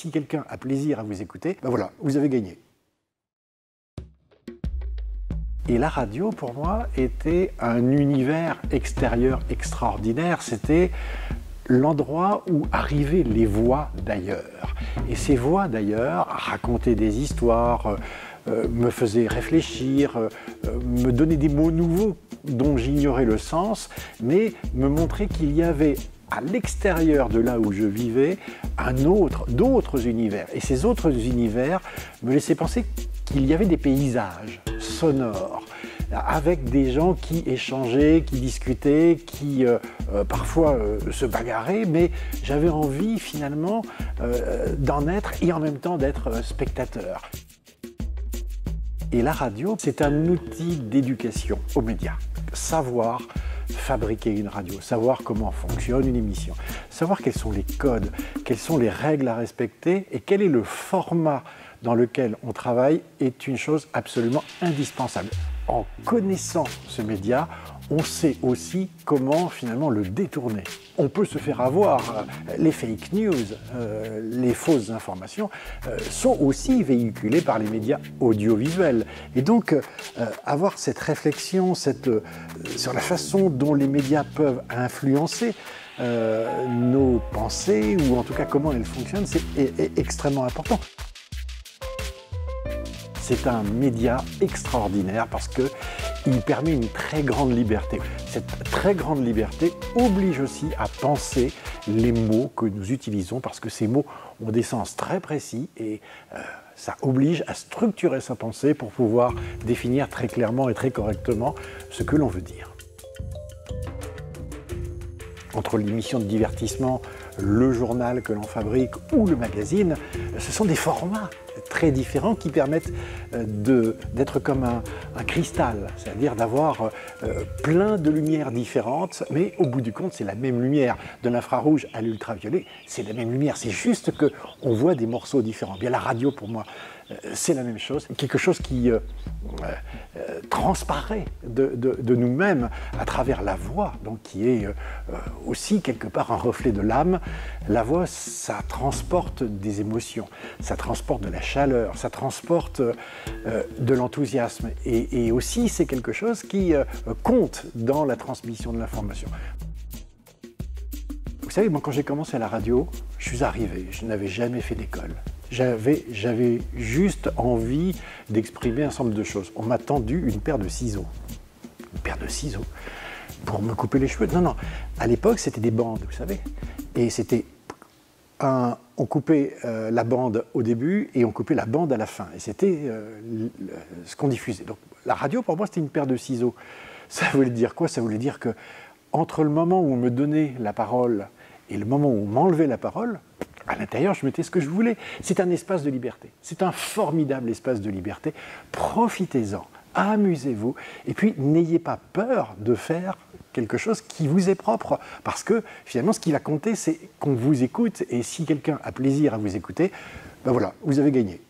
si quelqu'un a plaisir à vous écouter, ben voilà, vous avez gagné. Et la radio, pour moi, était un univers extérieur extraordinaire. C'était l'endroit où arrivaient les voix d'ailleurs. Et ces voix d'ailleurs racontaient des histoires, me faisaient réfléchir, me donnaient des mots nouveaux dont j'ignorais le sens, mais me montraient qu'il y avait à l'extérieur de là où je vivais d'autres univers. Et ces autres univers me laissaient penser qu'il y avait des paysages sonores, avec des gens qui échangeaient, qui discutaient, qui parfois se bagarraient, mais j'avais envie finalement d'en être et en même temps d'être spectateur. Et la radio, c'est un outil d'éducation aux médias. Savoir fabriquer une radio, savoir comment fonctionne une émission, savoir quels sont les codes, quelles sont les règles à respecter et quel est le format dans lequel on travaille est une chose absolument indispensable. En connaissant ce média, on sait aussi comment finalement le détourner. On peut se faire avoir. Les fake news, les fausses informations sont aussi véhiculées par les médias audiovisuels. Et donc, avoir cette réflexion sur la façon dont les médias peuvent influencer nos pensées, ou en tout cas comment elles fonctionnent, est extrêmement important. C'est un média extraordinaire parce qu'il permet une très grande liberté. Cette très grande liberté oblige aussi à penser les mots que nous utilisons parce que ces mots ont des sens très précis et ça oblige à structurer sa pensée pour pouvoir définir très clairement et très correctement ce que l'on veut dire. Entre l'émission de divertissement, le journal que l'on fabrique ou le magazine, ce sont des formats très différents qui permettent d'être comme un cristal, c'est-à-dire d'avoir plein de lumières différentes, mais au bout du compte, c'est la même lumière. De l'infrarouge à l'ultraviolet, c'est la même lumière, c'est juste qu'on voit des morceaux différents. Bien, la radio, pour moi, c'est la même chose, quelque chose qui transparaît de nous-mêmes à travers la voix, donc qui est aussi quelque part un reflet de l'âme. La voix, ça transporte des émotions, ça transporte de la chaleur, ça transporte de l'enthousiasme et aussi c'est quelque chose qui compte dans la transmission de l'information. Vous savez, moi quand j'ai commencé à la radio, je suis arrivé, je n'avais jamais fait d'école. J'avais juste envie d'exprimer un certain nombre de choses. On m'a tendu une paire de ciseaux. Une paire de ciseaux pour me couper les cheveux. Non, à l'époque, c'était des bandes, vous savez. Et c'était on coupait la bande au début et on coupait la bande à la fin. Et c'était ce qu'on diffusait. Donc la radio, pour moi, c'était une paire de ciseaux. Ça voulait dire quoi? Ça voulait dire que entre le moment où on me donnait la parole et le moment où on m'enlevait la parole, à l'intérieur, je mettais ce que je voulais. C'est un espace de liberté. C'est un formidable espace de liberté. Profitez-en, amusez-vous. Et puis, n'ayez pas peur de faire quelque chose qui vous est propre. Parce que, finalement, ce qui va compter, c'est qu'on vous écoute. Et si quelqu'un a plaisir à vous écouter, ben voilà, vous avez gagné.